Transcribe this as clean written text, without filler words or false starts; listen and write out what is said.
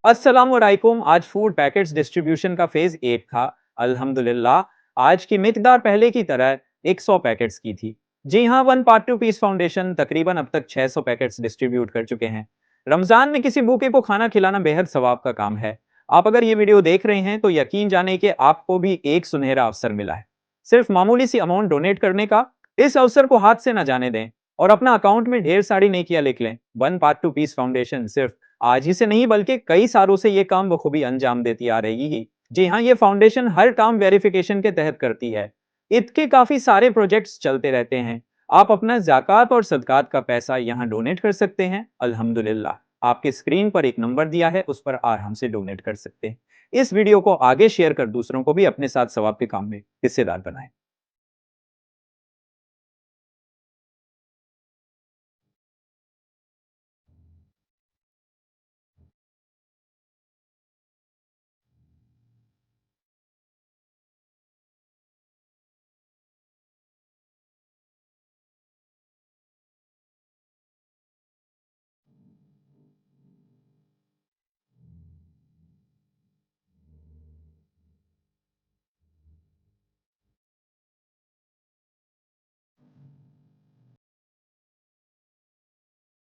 अस्सलामुअलैकुम। आज food packets distribution का फेज 8 था। अल्हम्दुलिल्लाह आज की मिकदार पहले की तरह 100 पैकेट्स की थी। जी हाँ, One Part Two Peace Foundation तकरीबन अब तक 600 पैकेट्स डिस्ट्रीब्यूट कर चुके हैं। रमजान में किसी भूखे को खाना खिलाना बेहद सवाब का काम है। आप अगर ये वीडियो देख रहे हैं तो यकीन जाने कि आपको भी एक सुनहरा अवसर मिला है। सिर्फ मामूली सी अमाउंट डोनेट करने का। इस अवसर को हाथ से न जाने दें और अपना अकाउंट में ढेर सारी नेकियां लिख लें। One Part Two Peace Foundation सिर्फ आज ही से नहीं बल्कि कई सालों से ये काम बखूबी अंजाम देती आ रही है। जी हाँ, ये फाउंडेशन हर काम वेरिफिकेशन के तहत करती है। इसके काफी सारे प्रोजेक्ट्स चलते रहते हैं। आप अपना ज़कात और सदकात का पैसा यहाँ डोनेट कर सकते हैं। अल्हम्दुलिल्लाह आपकी स्क्रीन पर एक नंबर दिया है, उस पर आराम से डोनेट कर सकते हैं। इस वीडियो को आगे शेयर कर दूसरों को भी अपने साथ सवाब के काम में हिस्सेदार बनाएं।